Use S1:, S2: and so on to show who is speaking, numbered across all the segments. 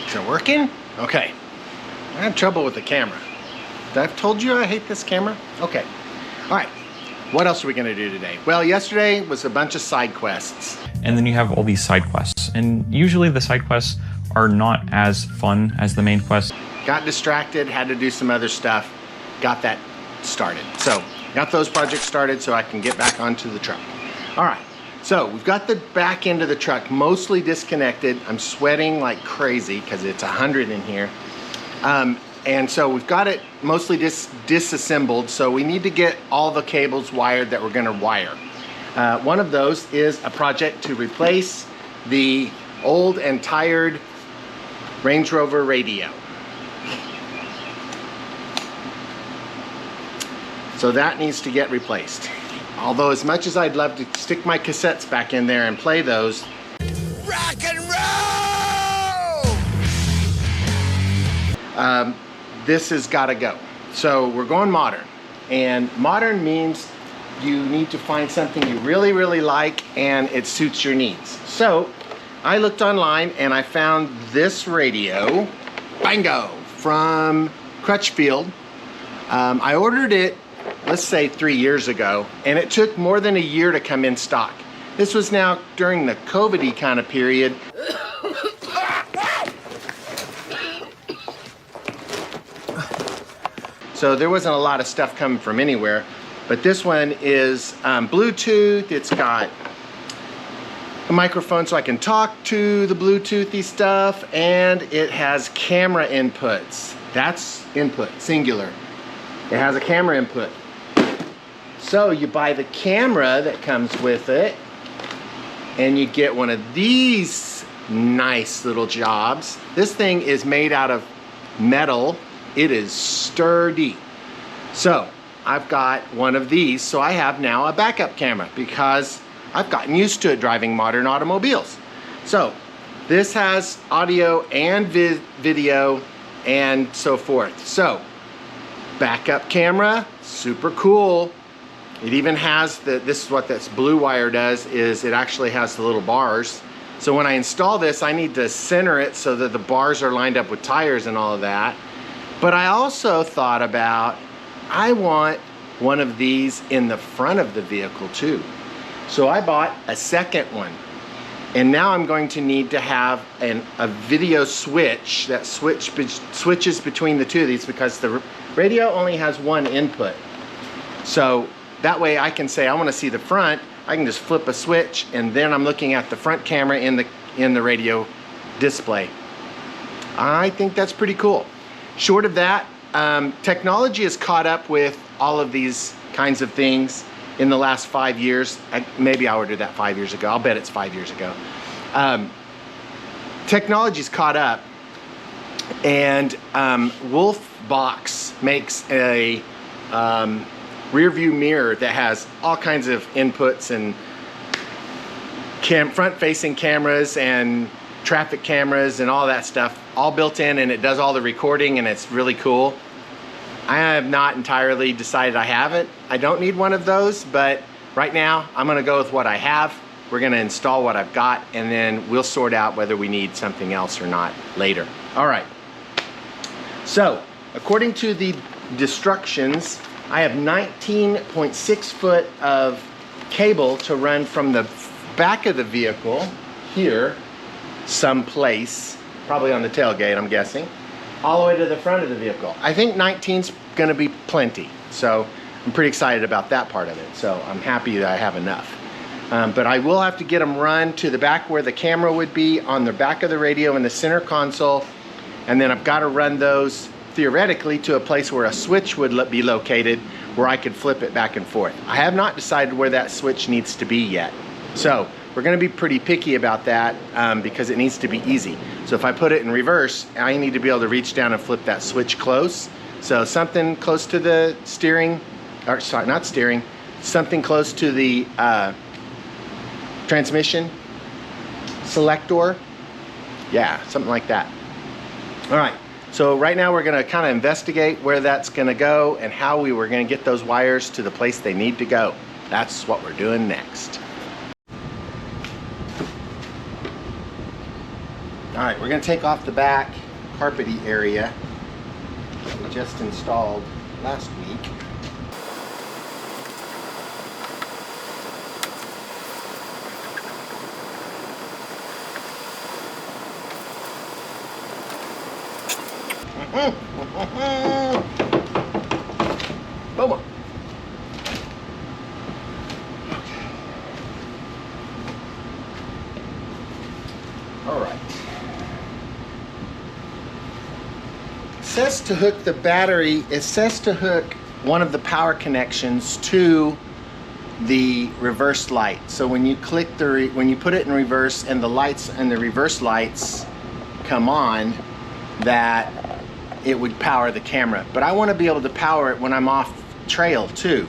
S1: Is it working? Okay. I have trouble with the camera. I've told you I hate this camera? Okay. All right. What else are we gonna do today? Well, yesterday was a bunch of side quests.
S2: And then you have all these side quests. And usually the side quests are not as fun as the main quest.
S1: Got distracted, had to do some other stuff, got that started. So, got those projects started so I can get back onto the truck. All right, so we've got the back end of the truck mostly disconnected. I'm sweating like crazy because it's 100 in here. And so we've got it mostly disassembled, so we need to get all the cables wired that we're gonna wire. One of those is a project to replace the old and tired Range Rover radio. So that needs to get replaced. Although as much as I'd love to stick my cassettes back in there and play those, rock and roll! This has got to go. So we're going modern. And modern means you need to find something you really, really like and it suits your needs. So I looked online and I found this radio, bingo, from Crutchfield. I ordered it, let's say 3 years ago, and it took more than a year to come in stock. This was now during the COVID-y kind of period. So there wasn't a lot of stuff coming from anywhere, but this one is Bluetooth. It's got a microphone so I can talk to the Bluetoothy stuff, and it has camera inputs. That's input, singular. It has a camera input. So you buy the camera that comes with it, and you get one of these nice little jobs. This thing is made out of metal. It is sturdy. So I've got one of these, so I have now a backup camera because I've gotten used to it driving modern automobiles. So this has audio and video and so forth. So backup camera, super cool. It even has this is what this blue wire does, is it actually has the little bars. So when I install this, I need to center it so that the bars are lined up with tires and all of that. But I also thought about, I want one of these in the front of the vehicle too. So I bought a second one. And now I'm going to need to have a video switch that switches between the two of these, because the radio only has one input. So that way I can say I want to see the front, I can just flip a switch and then I'm looking at the front camera in the radio display. I think that's pretty cool. Short of that, technology has caught up with all of these kinds of things in the last 5 years. Maybe I ordered that 5 years ago. I'll bet it's 5 years ago. Technology's caught up, and Wolfbox makes a rear view mirror that has all kinds of inputs and front-facing cameras and traffic cameras and all that stuff all built in, and it does all the recording, and it's really cool. I have not entirely decided I don't need one of those, but right now I'm gonna go with what I have. We're gonna install what I've got, and then we'll sort out whether we need something else or not later. All right, so according to the instructions, I have 19.6 foot of cable to run from the back of the vehicle here someplace, probably on the tailgate, I'm guessing, all the way to the front of the vehicle. I think 19's gonna be plenty, so I'm pretty excited about that part of it. So I'm happy that I have enough. But I will have to get them run to the back where the camera would be, on the back of the radio in the center console, and then I've got to run those theoretically to a place where a switch would be located where I could flip it back and forth. I have not decided where that switch needs to be yet. So we're gonna be pretty picky about that because it needs to be easy. So if I put it in reverse, I need to be able to reach down and flip that switch close. So something close to the steering, or sorry, not steering, something close to the transmission selector. Yeah, something like that. All right, so right now we're gonna kind of investigate where that's gonna go and how we were gonna get those wires to the place they need to go. That's what we're doing next. All right, we're gonna take off the back carpety area that we just installed last week. Boom. All right. It says to hook the battery, it says to hook one of the power connections to the reverse light. So when you click when you put it in reverse and the lights and the reverse lights come on, that it would power the camera. But I want to be able to power it when I'm off trail too.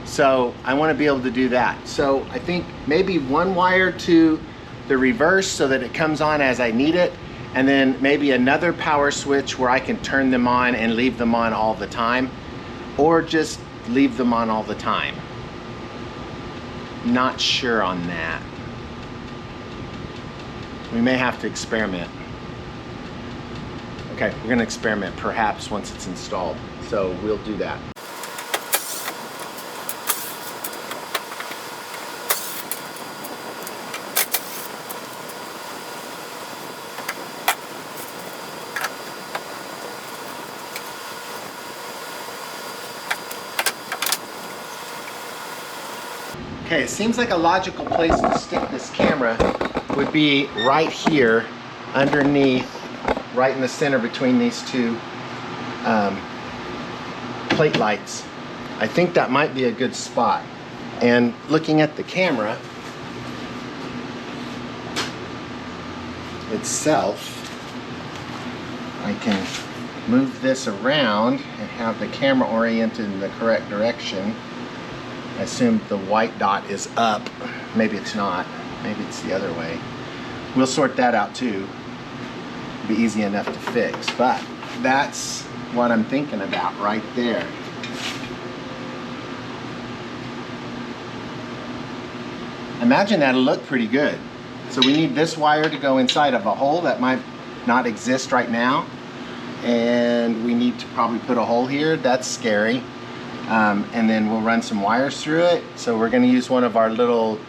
S1: So I want to be able to do that. So I think maybe one wire to the reverse so that it comes on as I need it, and then maybe another power switch where I can turn them on and leave them on all the time, or just leave them on all the time. Not sure on that. We may have to experiment. Okay, we're gonna experiment perhaps once it's installed. So we'll do that. Okay, it seems like a logical place to stick this camera would be right here underneath, right in the center between these two plate lights. I think that might be a good spot. And looking at the camera itself, I can move this around and have the camera oriented in the correct direction. I assume the white dot is up. Maybe it's not. Maybe it's the other way. We'll sort that out too. It'll be easy enough to fix, but that's what I'm thinking about right there. Imagine that'll look pretty good. So we need this wire to go inside of a hole that might not exist right now. And we need to probably put a hole here. That's scary. And then we'll run some wires through it. So we're gonna use one of our little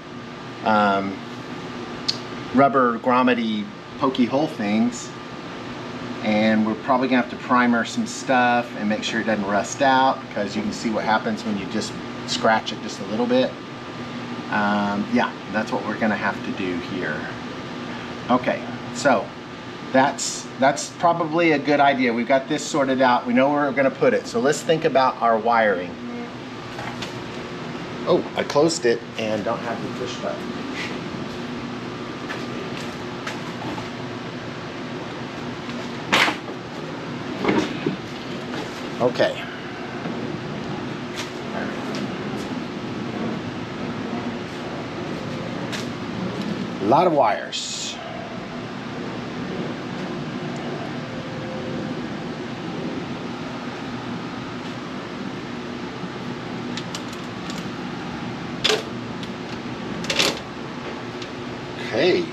S1: rubber grommet-y pokey hole things. And we're probably gonna have to primer some stuff and make sure it doesn't rust out, because you can see what happens when you just scratch it just a little bit. Yeah, that's what we're gonna have to do here. Okay, so that's probably a good idea. We've got this sorted out. We know where we're gonna put it. So let's think about our wiring. Oh, I closed it and don't have the push button. Okay. A lot of wires. Okay.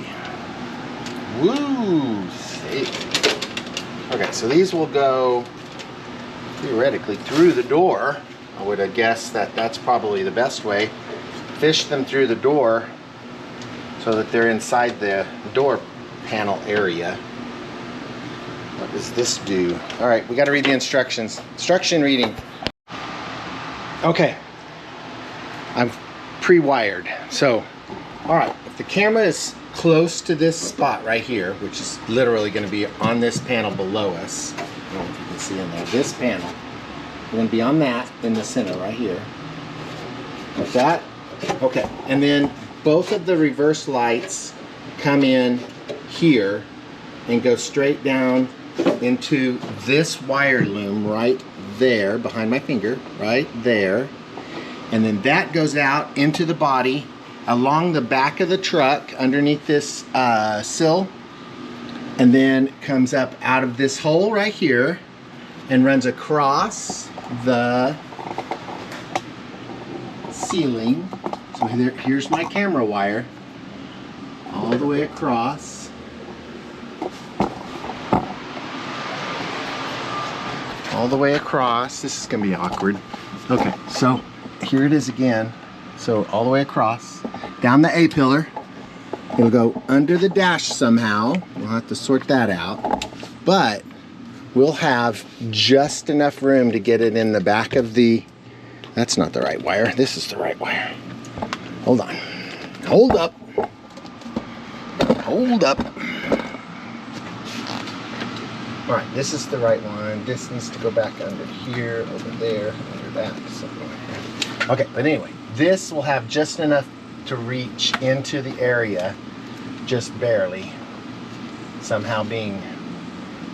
S1: Woo! Safe. Okay, so these will go theoretically through the door. I would have guessed that that's probably the best way. Fish them through the door so that they're inside the door panel area. What does this do? All right, we got to read the instructions. Instruction reading. Okay, I'm pre-wired. So, all right, if the camera is close to this spot right here, which is literally going to be on this panel below us, I don't know if you can see in there, this panel, we're going to be on that in the center right here. Like that. Okay, and then both of the reverse lights come in here and go straight down into this wire loom right there behind my finger, right there. And then that goes out into the body along the back of the truck underneath this sill, and then comes up out of this hole right here and runs across the ceiling. So here's my camera wire all the way across. all the way across. This is gonna be awkward. Okay, so here it is again. So all the way across, down the A-pillar. It'll go under the dash somehow. We'll have to sort that out. But we'll have just enough room to get it in the back of the, that's not the right wire. This is the right wire. Hold on. Hold up. Hold up. All right, this is the right one. This needs to go back under here, over there, under that, something like that. Okay, but anyway, this will have just enough to reach into the area, just barely, somehow being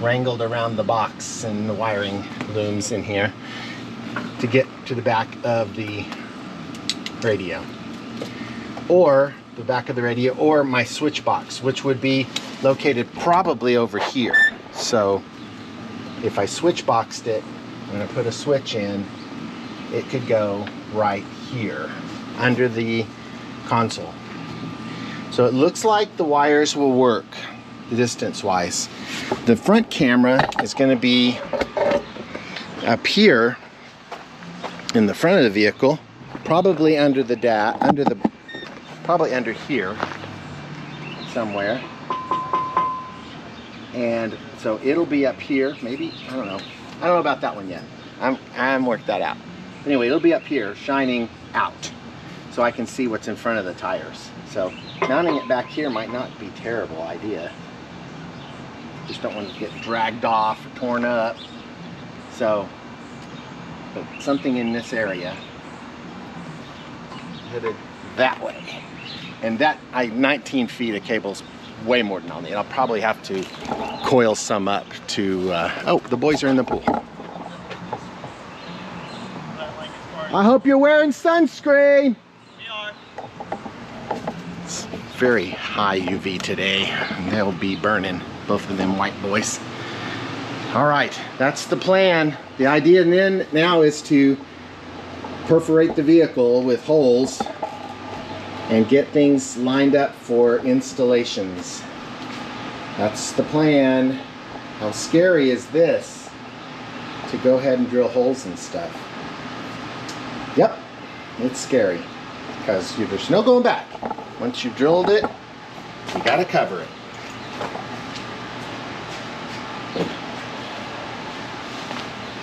S1: wrangled around the box and the wiring looms in here to get to the back of the radio, or the back of the radio, or my switch box, which would be located probably over here. So if I switch boxed it, when I put a switch in, it could go right here under the console. So it looks like the wires will work distance wise. The front camera is going to be up here in the front of the vehicle, probably under the probably under here somewhere. And so it'll be up here, maybe, I don't know. I don't know about that one yet. I haven't worked that out. Anyway, it'll be up here, shining out, so I can see what's in front of the tires. So mounting it back here might not be a terrible idea. Just don't want to get dragged off or torn up. So, but something in this area, headed that way. And that, 19 feet of cable's way more than I'll need. I'll probably have to coil some up to, oh, the boys are in the pool. I hope you're wearing sunscreen.
S3: We are.
S1: It's very high UV today, and they'll be burning, both of them white boys. All right, that's the plan. The idea then now is to perforate the vehicle with holes and get things lined up for installations. That's the plan. How scary is this, to go ahead and drill holes and stuff? Yep, it's scary, because there's no going back. Once you've drilled it, you gotta cover it.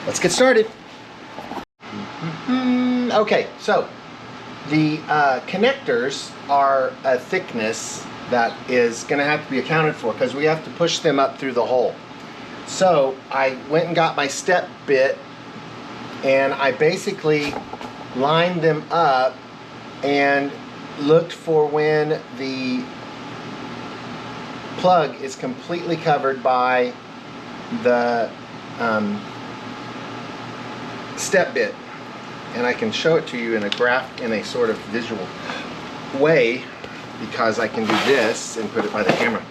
S1: Let's get started. Okay, so the connectors are a thickness that is going to have to be accounted for, because we have to push them up through the hole. So I went and got my step bit, and I basically lined them up and looked for when the plug is completely covered by the step bit. And I can show it to you in a graph, in a sort of visual way, because I can do this and put it by the camera.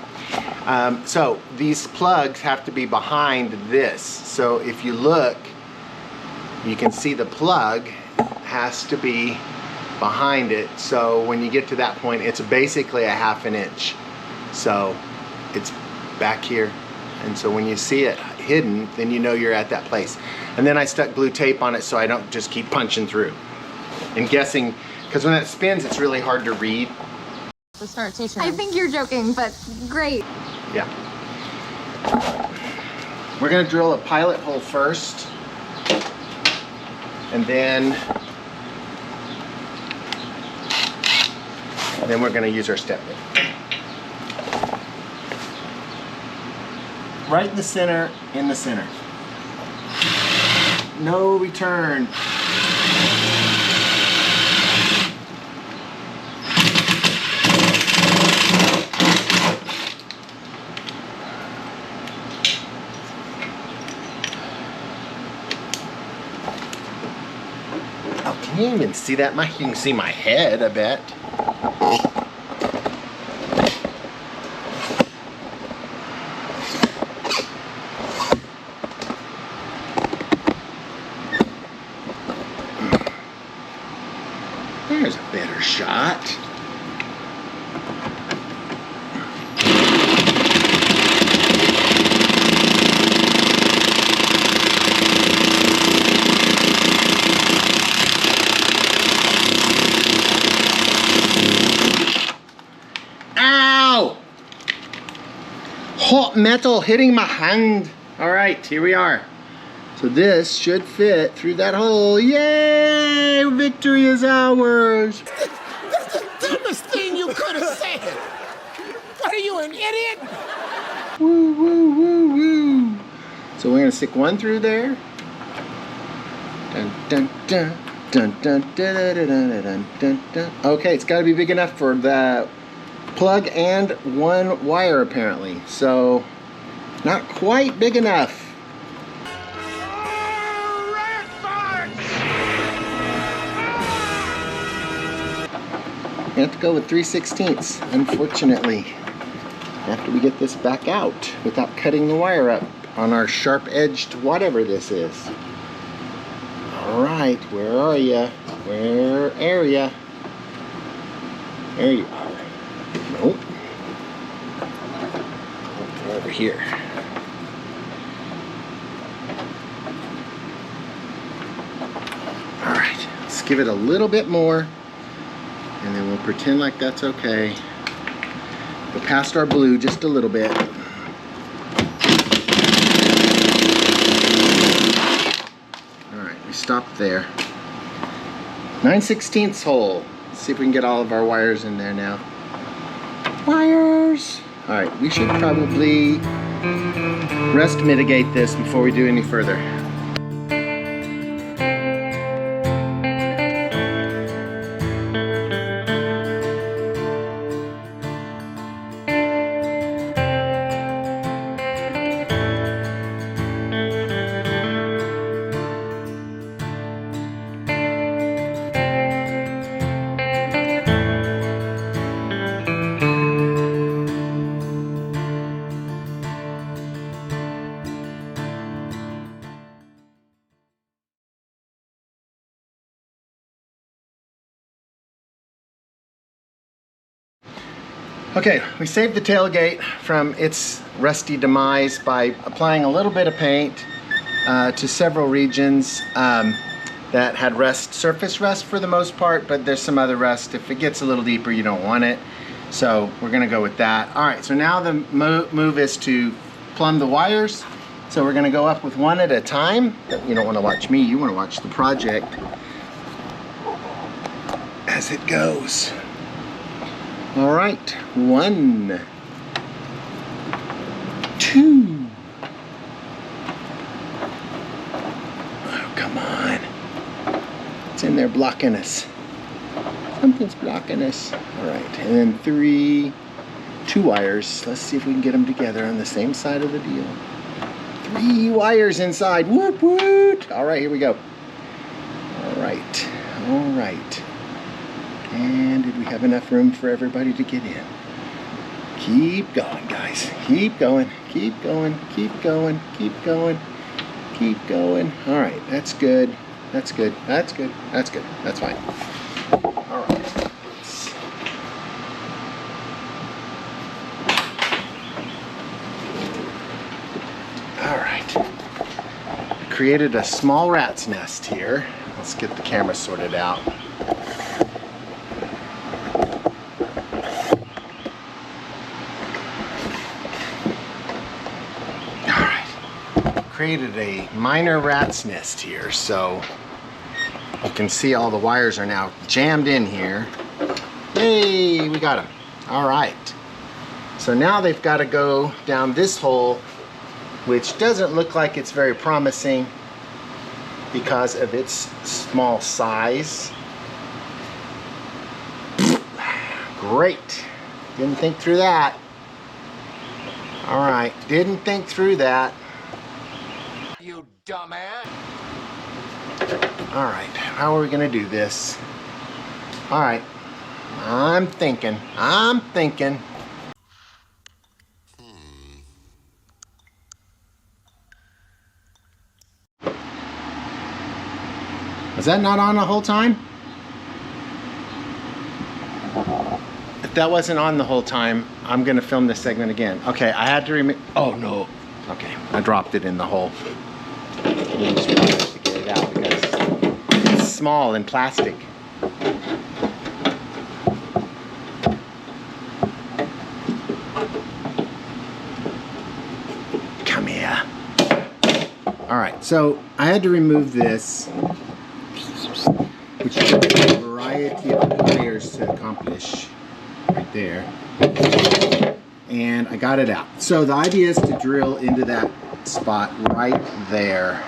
S1: So these plugs have to be behind this. So if you look, you can see the plug has to be behind it. So when you get to that point, it's basically a ½ inch. So it's back here. And so when you see it hidden, then you know you're at that place. And then I stuck blue tape on it so I don't just keep punching through and guessing, because when that spins, it's really hard to read.
S4: To start teaching.
S5: I think you're joking, but great.
S1: Yeah. We're gonna drill a pilot hole first, and then we're gonna use our step bit. Right in the center, in the center. No return. Oh, can you even see that? You can see my head, I bet. There's a better shot. Hot metal hitting my hand. All right, here we are. So this should fit through that hole. Yay! Victory is ours.
S3: That's the dumbest thing you could have said. What are you, an idiot?
S1: Woo, woo, woo, woo. So we're gonna stick one through there. Dun, dun, dun, dun, dun, dun, dun, dun, dun, dun, dun. Okay, it's gotta be big enough for the plug and one wire apparently. So, not quite big enough. We have to go with 3/16, unfortunately. After we get this back out without cutting the wire up on our sharp-edged whatever this is. All right, where are ya? Where are ya? There you are. Nope. Over here. All right, let's give it a little bit more, and then we'll pretend like that's okay. Go past our blue just a little bit. All right, we stopped there. 9/16 hole. Let's see if we can get all of our wires in there now. Wires! All right, we should probably rust mitigate this before we do any further. Okay, we saved the tailgate from its rusty demise by applying a little bit of paint to several regions that had rust, surface rust for the most part, but there's some other rust. If it gets a little deeper, you don't want it. So we're gonna go with that. All right, so now the move is to plumb the wires. So we're gonna go up with one at a time. You don't wanna watch me, you wanna watch the project as it goes. All right, 1, 2. Oh, come on. It's in there blocking us. Something's blocking us. All right, and then 3, 2 wires. Let's see if we can get them together on the same side of the deal. 3 wires inside. Whoop, whoop. All right, here we go. All right, all right. And did we have enough room for everybody to get in? Keep going, guys. Keep going, keep going, keep going, keep going, keep going. All right, that's good. That's good. That's good. That's good. That's fine. All right. All right. Created a small rat's nest here. Let's get the camera sorted out. Created a minor rat's nest here, so you can see all the wires are now jammed in here. Yay, we got them. All right, so now they've got to go down this hole, which doesn't look like it's very promising because of its small size. Great, didn't think through that. All right, didn't think through that.
S3: You dumbass.
S1: All right, how are we gonna do this? All right, I'm thinking. Was that not on the whole time? If that wasn't on the whole time, I'm gonna film this segment again. Okay, I had to oh no. Okay, I dropped it in the hole. You just have to get it out because it's small and plastic. All right, so I had to remove this, which took a variety of wires to accomplish right there. And I got it out. So the idea is to drill into that spot right there.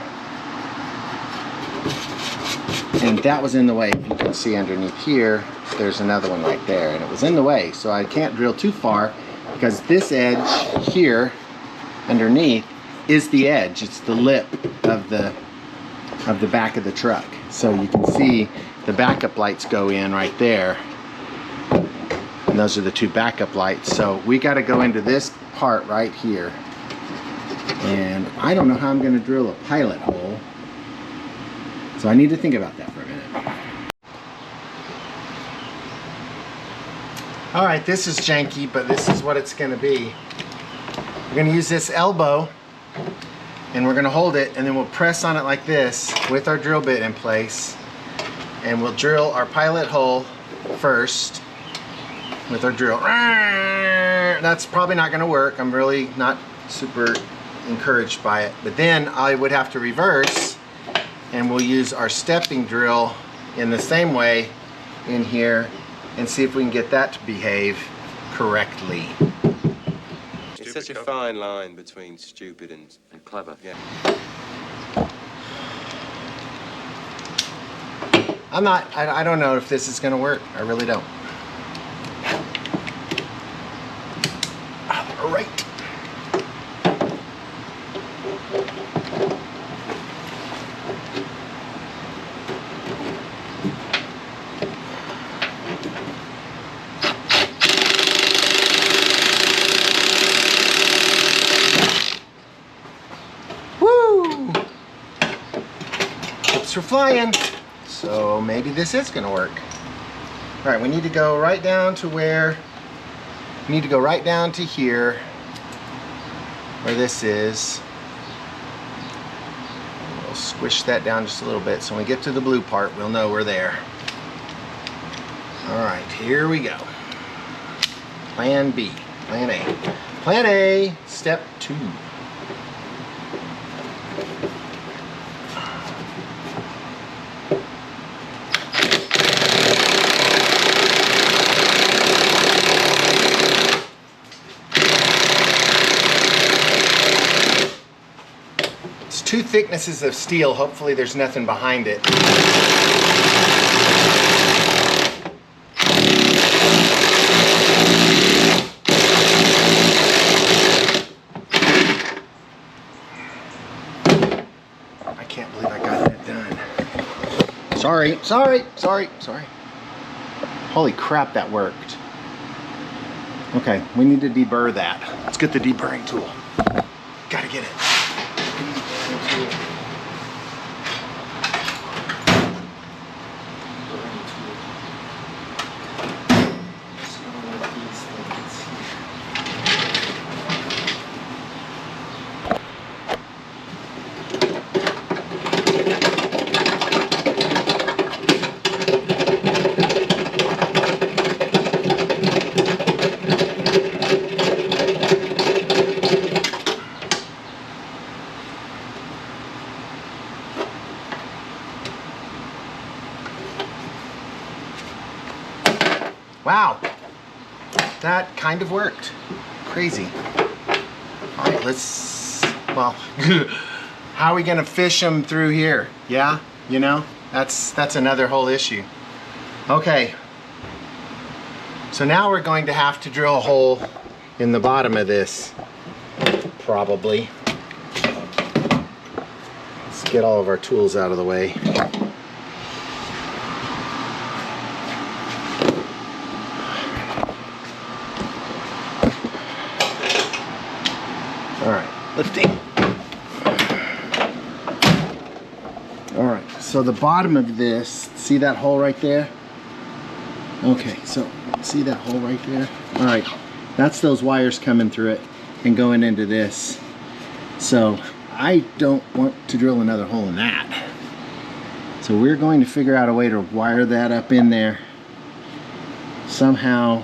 S1: And that was in the way. You can see underneath here, there's another one right there, and it was in the way. So I can't drill too far because this edge here underneath is the edge. It's the lip of the back of the truck. So you can see the backup lights go in right there. And those are the two backup lights. So we got to go into this part right here. And I don't know how I'm going to drill a pilot hole. So I need to think about that for a minute. All right, this is janky, but this is what it's going to be. We're going to use this elbow, and we're going to hold it, and then we'll press on it like this with our drill bit in place. And we'll drill our pilot hole first with our drill. That's probably not going to work. I'm really not super encouraged by it. But then I would have to reverse, and we'll use our stepping drill in the same way in here and see if we can get that to behave correctly.
S6: It's such a fine line between stupid and clever. Yeah.
S1: I don't know if this is going to work. I really don't. All right. Woo! Chips are flying. So maybe this is going to work. All right, we need to go right down to where, we need to go right down to here, where this is. We'll squish that down just a little bit, so when we get to the blue part, we'll know we're there. All right, here we go. Plan B, Plan A. Plan A, step 2. Two thicknesses of steel. Hopefully there's nothing behind it. I can't believe I got that done. Sorry. Holy crap, that worked. Okay, we need to deburr that. Let's get the deburring tool. Gotta get it. Wow, that kind of worked. Crazy. All right, well, how are we gonna fish them through here? Yeah, you know, that's another whole issue. Okay, so now we're going to have to drill a hole in the bottom of this, probably. Let's get all of our tools out of the way. Lifting. All right, so the bottom of this, see that hole right there? Okay, so see that hole right there? All right, that's those wires coming through it and going into this. So I don't want to drill another hole in that. So we're going to figure out a way to wire that up in there somehow,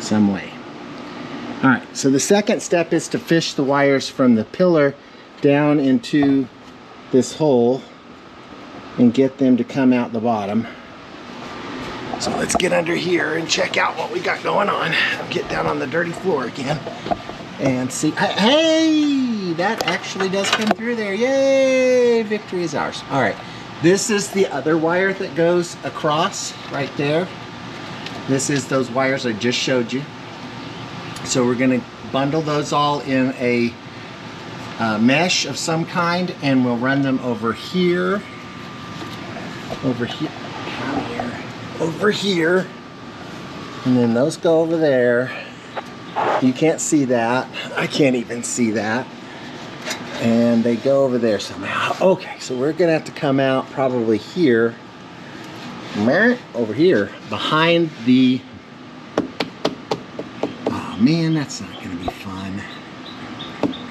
S1: some way. All right, so the second step is to fish the wires from the pillar down into this hole and get them to come out the bottom. So let's get under here and check out what we got going on. Get down on the dirty floor again and see. Hey, that actually does come through there. Yay, victory is ours. All right, this is the other wire that goes across right there. This is those wires I just showed you. So we're gonna bundle those all in a mesh of some kind, and we'll run them over here, over here, and then those go over there. You can't see that. I can't even see that. And they go over there somehow. Okay, so we're gonna have to come out probably here, over here, behind the, oh man, that's not gonna be fun.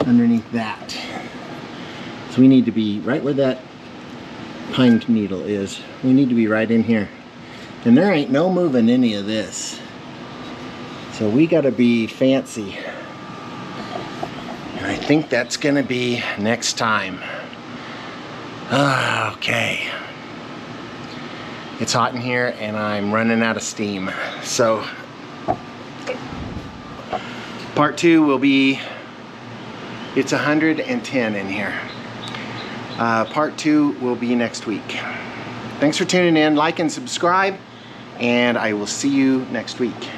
S1: Underneath that. So we need to be right where that pine needle is. We need to be right in here. And there ain't no moving any of this. So we gotta be fancy. And I think that's gonna be next time. Okay. It's hot in here and I'm running out of steam. So part 2 will be, it's 110 in here. Part 2 will be next week. Thanks for tuning in. Like and subscribe, and I will see you next week.